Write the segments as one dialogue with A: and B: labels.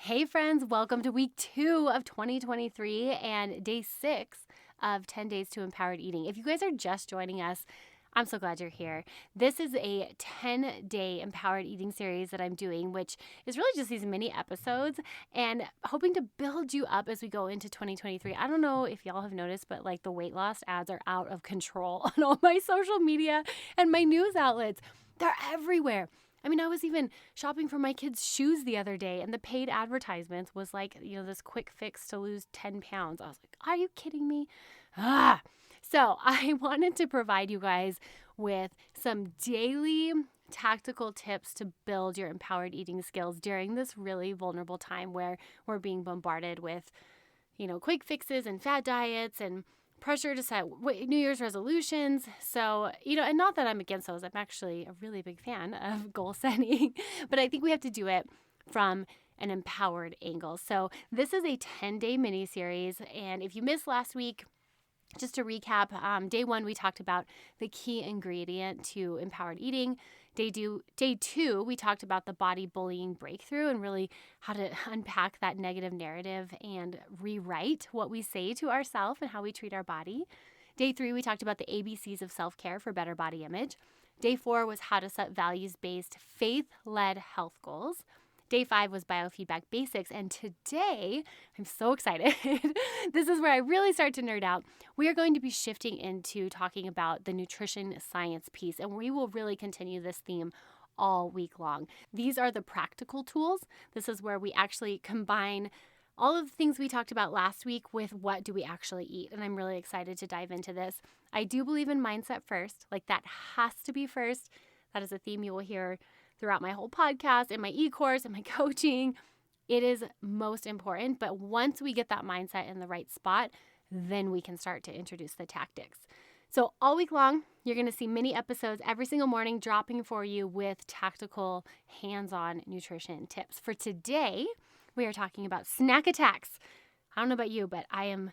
A: Hey friends, welcome to week 2 of 2023 and day 6 of 10 days to empowered eating. If you guys are just joining us, I'm so glad you're here. This is a 10-day empowered eating series that I'm doing, which is really just these mini episodes and hoping to build you up as we go into 2023. I don't know if y'all have noticed, but like the weight loss ads are out of control on all my social media and my news outlets. They're everywhere. I mean, I was even shopping for my kids' shoes the other day, and the paid advertisements was like, this quick fix to lose 10 pounds. I was like, are you kidding me? So I wanted to provide you guys with some daily tactical tips to build your empowered eating skills during this really vulnerable time where we're being bombarded with, quick fixes and fad diets and pressure to set New Year's resolutions. So, and not that I'm against those. I'm actually a really big fan of goal setting, but I think we have to do it from an empowered angle. So this is a 10-day mini series. And if you missed last week, just to recap, day 1, we talked about the key ingredient to empowered eating. Day 2, we talked about the body bullying breakthrough and really how to unpack that negative narrative and rewrite what we say to ourselves and how we treat our body. Day 3, we talked about the ABCs of self-care for better body image. Day 4 was how to set values-based, faith-led health goals. Day 5 was biofeedback basics, and today, I'm so excited. This is where I really start to nerd out. We are going to be shifting into talking about the nutrition science piece, and we will really continue this theme all week long. These are the practical tools. This is where we actually combine all of the things we talked about last week with what do we actually eat, and I'm really excited to dive into this. I do believe in mindset first, like that has to be first. That is a theme you will hear throughout my whole podcast and my e-course and my coaching. It is most important, but once we get that mindset in the right spot, then we can start to introduce the tactics. So all week long, you're going to see mini episodes every single morning dropping for you with tactical hands-on nutrition tips. For today, we are talking about snack attacks. I don't know about you, but I am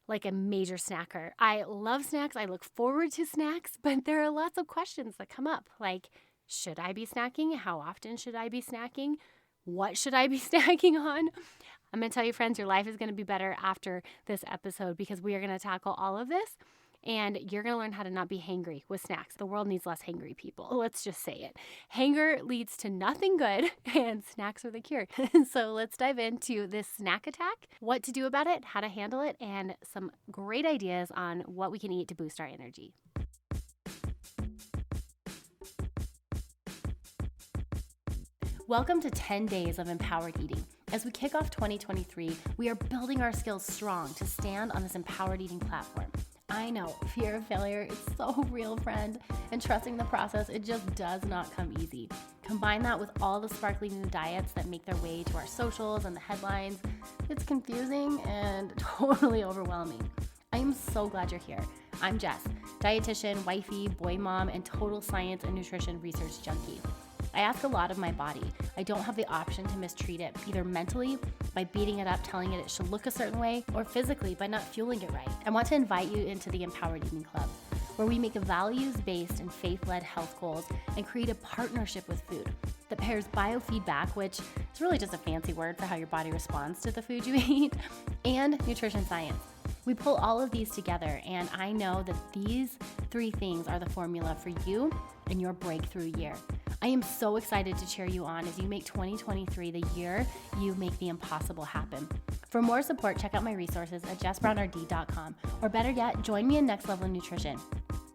A: like a major snacker. I love snacks. I look forward to snacks, but there are lots of questions that come up like, should I be snacking? How often should I be snacking? What should I be snacking on? I'm going to tell you, friends, your life is going to be better after this episode because we are going to tackle all of this and you're going to learn how to not be hangry with snacks. The world needs less hangry people. Let's just say it. Hanger leads to nothing good and snacks are the cure. So let's dive into this snack attack, what to do about it, how to handle it, and some great ideas on what we can eat to boost our energy. Welcome to 10 days of empowered eating. As we kick off 2023, we are building our skills strong to stand on this empowered eating platform. I know, fear of failure is so real, friend, and trusting the process, it just does not come easy. Combine that with all the sparkly new diets that make their way to our socials and the headlines. It's confusing and totally overwhelming. I am so glad you're here. I'm Jess, dietitian, wifey, boy mom, and total science and nutrition research junkie. I ask a lot of my body. I don't have the option to mistreat it, either mentally by beating it up, telling it should look a certain way, or physically by not fueling it right. I want to invite you into the Empowered Eating Club, where we make values-based and faith-led health goals and create a partnership with food that pairs biofeedback, which is really just a fancy word for how your body responds to the food you eat, and nutrition science. We pull all of these together, and I know that these 3 things are the formula for you and your breakthrough year. I am so excited to cheer you on as you make 2023 the year you make the impossible happen. For more support, check out my resources at jessbrownrd.com, or better yet, join me in Next Level Nutrition.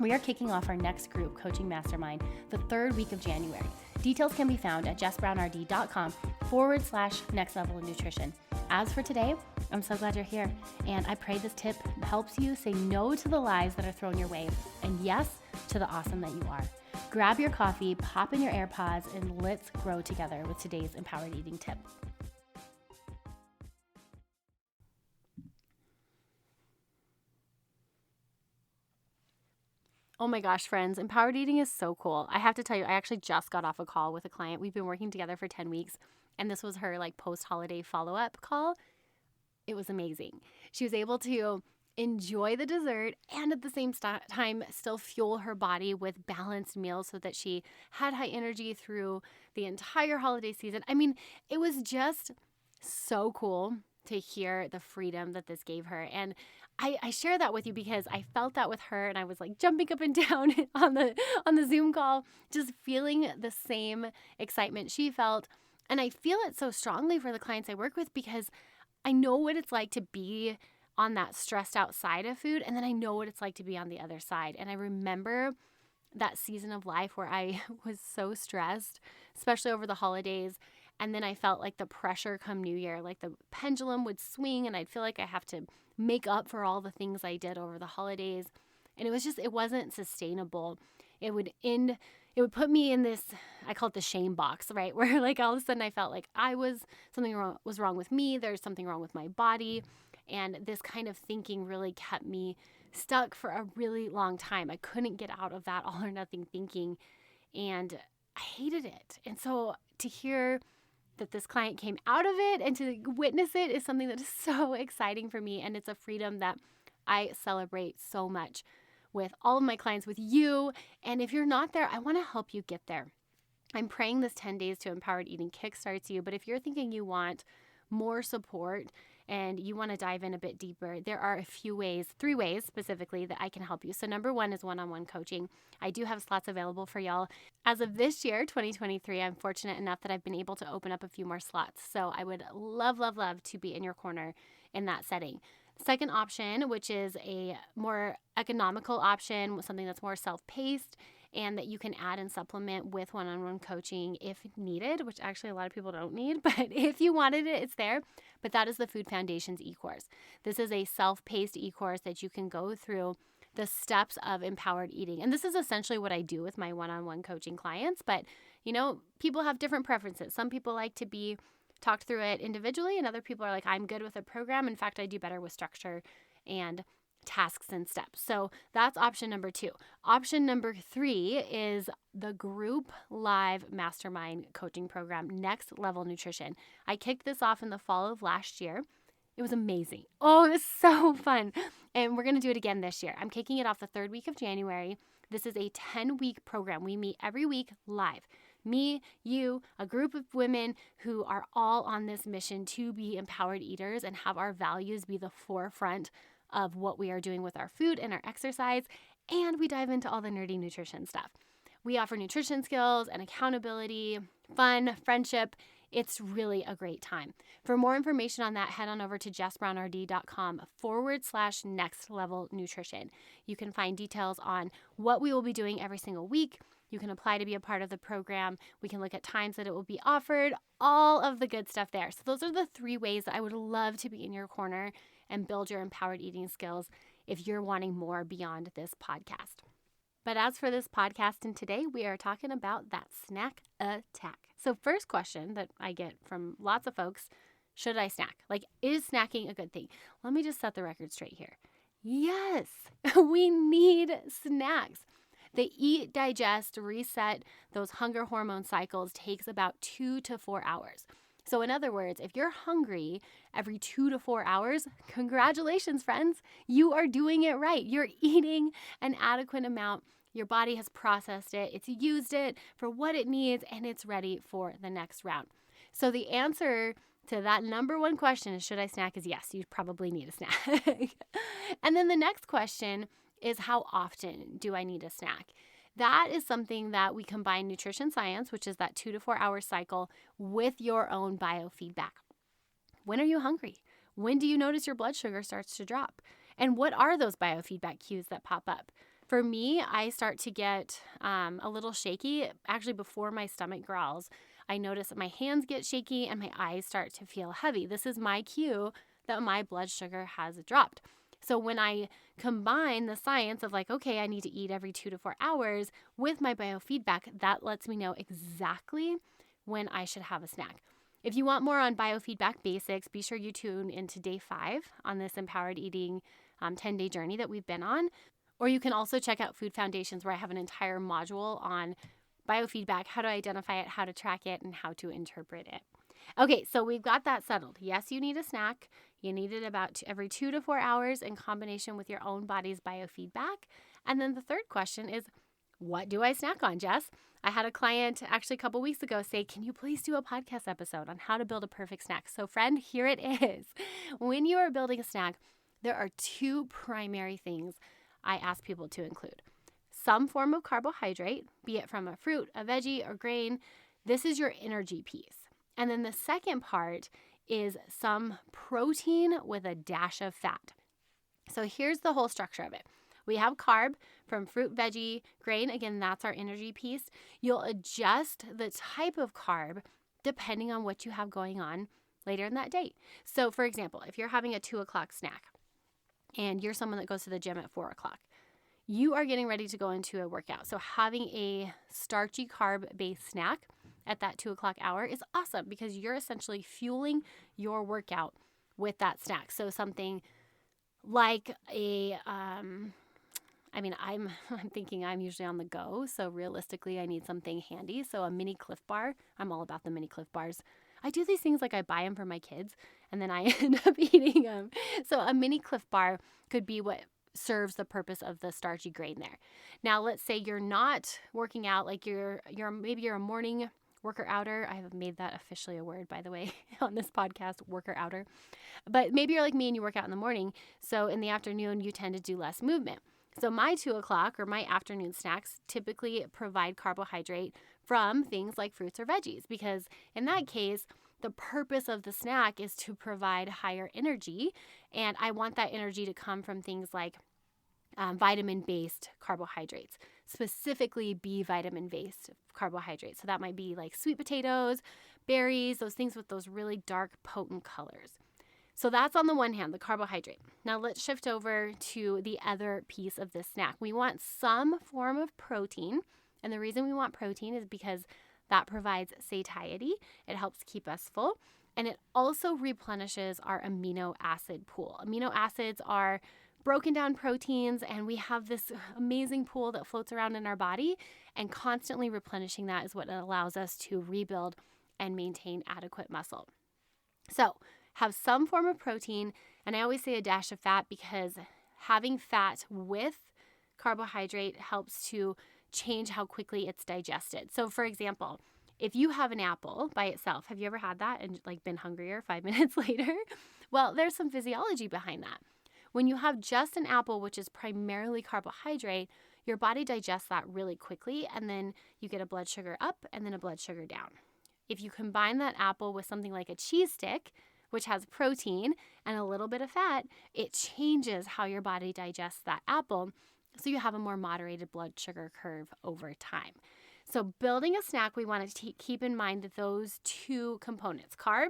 A: We are kicking off our next group coaching mastermind the 3rd week of January. Details can be found at jessbrownrd.com/next level nutrition. As for today, I'm so glad you're here, and I pray this tip helps you say no to the lies that are thrown your way, and yes to the awesome that you are. Grab your coffee, pop in your AirPods, and let's grow together with today's empowered eating tip. Oh my gosh, friends, empowered eating is so cool. I have to tell you, I actually just got off a call with a client. We've been working together for 10 weeks, and this was her post-holiday follow-up call. It was amazing. She was able to enjoy the dessert and at the same time still fuel her body with balanced meals so that she had high energy through the entire holiday season. I mean, it was just so cool to hear the freedom that this gave her. And I share that with you because I felt that with her, and I was like jumping up and down on the Zoom call, just feeling the same excitement she felt. And I feel it so strongly for the clients I work with because I know what it's like to be on that stressed out side of food, and then I know what it's like to be on the other side. And I remember that season of life where I was so stressed, especially over the holidays. And then I felt like the pressure come New Year, like the pendulum would swing and I'd feel like I have to make up for all the things I did over the holidays. And it wasn't sustainable. It would put me in this, I call it the shame box, right? Where like all of a sudden I felt like something wrong was wrong with me. There's something wrong with my body. And this kind of thinking really kept me stuck for a really long time. I couldn't get out of that all or nothing thinking, and I hated it. And so to hear that this client came out of it and to witness it is something that is so exciting for me. And it's a freedom that I celebrate so much with all of my clients, with you. And if you're not there, I want to help you get there. I'm praying this 10 days to empowered eating kickstarts you. But if you're thinking you want more support and you want to dive in a bit deeper, there are three ways specifically that I can help you. So number one is one-on-one coaching. I do have slots available for y'all. As of this year, 2023, I'm fortunate enough that I've been able to open up a few more slots. So I would love, love, love to be in your corner in that setting. Second option, which is a more economical option, something that's more self-paced and that you can add and supplement with one-on-one coaching if needed, which actually a lot of people don't need, but if you wanted it, it's there. But that is the Food Foundations e-course. This is a self-paced e-course that you can go through the steps of empowered eating. And this is essentially what I do with my one-on-one coaching clients. But, people have different preferences. Some people like to be talked through it individually, and other people are like, I'm good with a program. In fact, I do better with structure and tasks and steps. So that's option number 2. Option number 3 is the group live mastermind coaching program, Next Level Nutrition. I kicked this off in the fall of last year. It was amazing. Oh, it was so fun. And we're going to do it again this year. I'm kicking it off the 3rd week of January. This is a 10-week program. We meet every week live. Me, you, a group of women who are all on this mission to be empowered eaters and have our values be the forefront of what we are doing with our food and our exercise, and we dive into all the nerdy nutrition stuff. We offer nutrition skills and accountability, fun, friendship. It's really a great time. For more information on that, head on over to jessbrownrd.com/next level nutrition. You can find details on what we will be doing every single week. You can apply to be a part of the program. We can look at times that it will be offered, all of the good stuff there. So those are the 3 ways that I would love to be in your corner and build your empowered eating skills if you're wanting more beyond this podcast. But as for this podcast, and today we are talking about that snack attack. So first question that I get from lots of folks, should I snack? Like, is snacking a good thing? Let me just set the record straight here. Yes, we need snacks. The eat, digest, reset, those hunger hormone cycles takes about 2 to 4 hours. So in other words, if you're hungry every 2 to 4 hours, congratulations, friends. You are doing it right. You're eating an adequate amount. Your body has processed it. It's used it for what it needs, and it's ready for the next round. So the answer to that number 1 question is, should I snack, is yes, you probably need a snack. And then the next question is, how often do I need a snack? That is something that we combine nutrition science, which is that 2 to 4 hour cycle, with your own biofeedback. When are you hungry? When do you notice your blood sugar starts to drop? And what are those biofeedback cues that pop up? For me, I start to get a little shaky. Actually, before my stomach growls, I notice that my hands get shaky and my eyes start to feel heavy. This is my cue that my blood sugar has dropped. So when I combine the science of like, okay, I need to eat every 2 to 4 hours with my biofeedback, that lets me know exactly when I should have a snack. If you want more on biofeedback basics, be sure you tune into day 5 on this empowered eating 10-day journey that we've been on. Or you can also check out Food Foundations, where I have an entire module on biofeedback, how to identify it, how to track it, and how to interpret it. Okay, so we've got that settled. Yes, you need a snack. You need it about every 2 to 4 hours in combination with your own body's biofeedback. And then the third question is, what do I snack on, Jess? I had a client actually a couple weeks ago say, can you please do a podcast episode on how to build a perfect snack? So friend, here it is. When you are building a snack, there are two primary things I ask people to include. Some form of carbohydrate, be it from a fruit, a veggie, or grain. This is your energy piece. And then the second part is some protein with a dash of fat. So here's the whole structure of it. We have carb from fruit, veggie, grain. Again, that's our energy piece. You'll adjust the type of carb depending on what you have going on later in that day. So for example, if you're having a 2 o'clock snack and you're someone that goes to the gym at 4 o'clock, you are getting ready to go into a workout. So having a starchy carb-based snack at that 2 o'clock hour is awesome because you're essentially fueling your workout with that snack. So something like I'm thinking I'm usually on the go. So realistically, I need something handy. So a mini Cliff Bar. I'm all about the mini Cliff Bars. I do these things like I buy them for my kids and then I end up eating them. So a mini Cliff Bar could be what serves the purpose of the starchy grain there. Now, let's say you're not working out, like maybe you're a morning worker outer. I have made that officially a word, by the way, on this podcast, worker outer. But maybe you're like me and you work out in the morning. So in the afternoon, you tend to do less movement. So my 2 o'clock or my afternoon snacks typically provide carbohydrate from things like fruits or veggies, because in that case, the purpose of the snack is to provide higher energy. And I want that energy to come from things like vitamin-based carbohydrates, specifically B vitamin-based carbohydrates. So that might be like sweet potatoes, berries, those things with those really dark, potent colors. So that's on the one hand, the carbohydrate. Now let's shift over to the other piece of this snack. We want some form of protein. And the reason we want protein is because that provides satiety. It helps keep us full. And it also replenishes our amino acid pool. Amino acids are broken down proteins, and we have this amazing pool that floats around in our body, and constantly replenishing that is what allows us to rebuild and maintain adequate muscle. So have some form of protein, and I always say a dash of fat because having fat with carbohydrate helps to change how quickly it's digested. So for example, if you have an apple by itself, have you ever had that and like been hungrier 5 minutes later? Well, there's some physiology behind that. When you have just an apple, which is primarily carbohydrate, your body digests that really quickly, and then you get a blood sugar up and then a blood sugar down. If you combine that apple with something like a cheese stick, which has protein and a little bit of fat, it changes how your body digests that apple, so you have a more moderated blood sugar curve over time. So building a snack, we want to keep in mind those two components. Carb,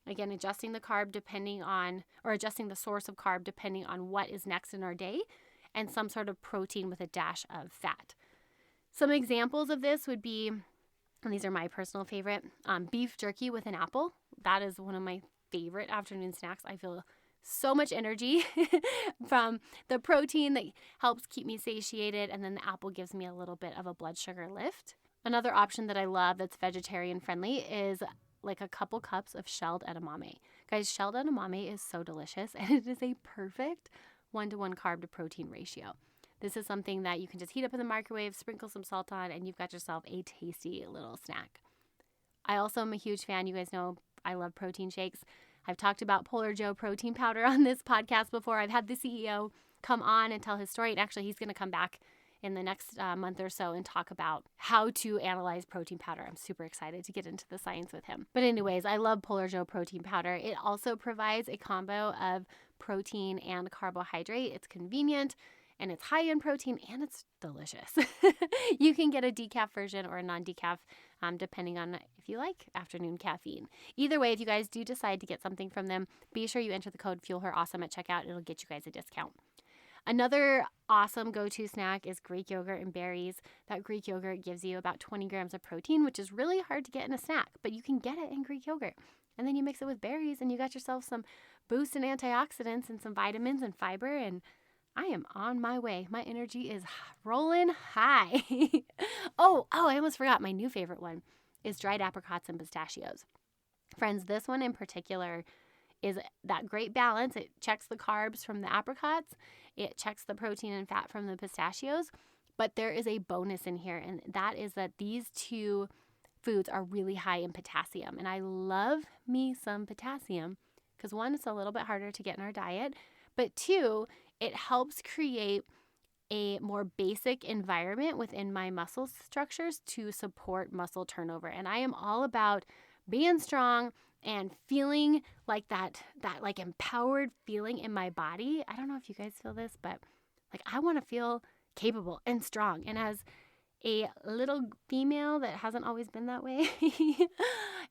A: again, adjusting the carb depending on, or adjusting the source of carb depending on what is next in our day, and some sort of protein with a dash of fat. Some examples of this would be, and these are my personal favorite, beef jerky with an apple. That is one of my favorite afternoon snacks. I feel so much energy from the protein that helps keep me satiated, and then the apple gives me a little bit of a blood sugar lift. Another option that I love that's vegetarian friendly is like a couple cups of shelled edamame. Guys, shelled edamame is so delicious, and it is a perfect 1-to-1 carb to protein ratio. This is something that you can just heat up in the microwave, sprinkle some salt on, and you've got yourself a tasty little snack. I also am a huge fan. You guys know I love protein shakes. I've talked about Polar Joe protein powder on this podcast before. I've had the CEO come on and tell his story. And actually, he's going to come back in the next month or so and talk about how to analyze protein powder. I'm super excited to get into the science with him. But anyways, I love Polar Joe protein powder. It also provides a combo of protein and carbohydrate. It's convenient, and it's high in protein, and it's delicious. You can get a decaf version or a non-decaf, depending on if you like afternoon caffeine. Either way, if you guys do decide to get something from them, be sure you enter the code FuelHerAwesome at checkout. It'll get you guys a discount. Another awesome go-to snack is Greek yogurt and berries. That Greek yogurt gives you about 20 grams of protein, which is really hard to get in a snack, but you can get it in Greek yogurt. And then you mix it with berries, and you got yourself some boost in antioxidants and some vitamins and fiber, and I am on my way. My energy is rolling high. Oh, I almost forgot. My new favorite one is dried apricots and pistachios. Friends, this one in particular is that great balance. It checks the carbs from the apricots. It checks the protein and fat from the pistachios, But there is a bonus in here, and that is that these two foods are really high in potassium. And I love me some potassium because one, it's a little bit harder to get in our diet, but two, it helps create a more basic environment within my muscle structures to support muscle turnover. And I am all about being strong and feeling like that like empowered feeling in my body. I don't know if you guys feel this, but like I want to feel capable and strong. And as a little female that hasn't always been that way,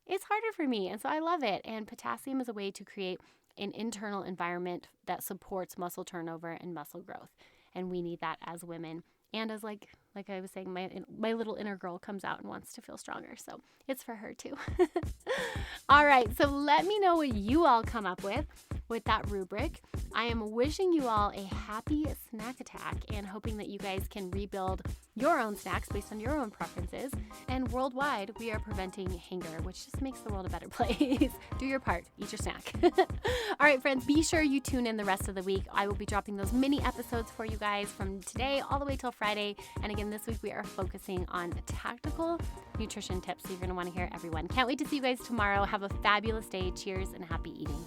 A: it's harder for me. And so I love it. And potassium is a way to create an internal environment that supports muscle turnover and muscle growth. And we need that as women. And as like I was saying, my little inner girl comes out and wants to feel stronger. So it's for her too. All right. So let me know what you all come up with that rubric. I am wishing you all a happy snack attack and hoping that you guys can rebuild your own snacks based on your own preferences. And worldwide, we are preventing hunger, which just makes the world a better place. Do your part. Eat your snack. All right, friends, be sure you tune in the rest of the week. I will be dropping those mini episodes for you guys from today all the way till Friday. And again, this week we are focusing on tactical nutrition tips. So you're going to want to hear everyone. Can't wait to see you guys tomorrow. Have a fabulous day. Cheers and happy eating.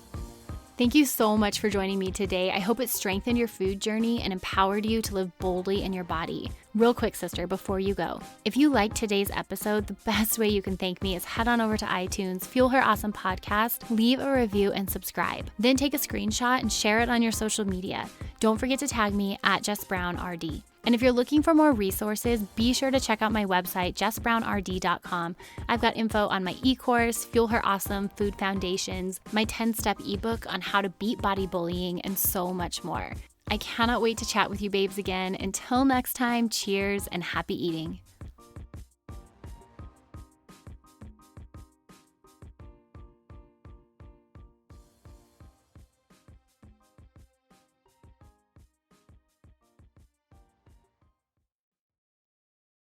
A: Thank you so much for joining me today. I hope it strengthened your food journey and empowered you to live boldly in your body. Real quick, sister, before you go, if you liked today's episode, the best way you can thank me is head on over to iTunes, Fuel Her Awesome Podcast, leave a review and subscribe. Then take a screenshot and share it on your social media. Don't forget to tag me at Jess Brown RD. And if you're looking for more resources, be sure to check out my website, jessbrownrd.com. I've got info on my e-course, Fuel Her Awesome Food Foundations, my 10-step ebook on how to beat body bullying, and so much more. I cannot wait to chat with you babes again. Until next time, cheers and happy eating.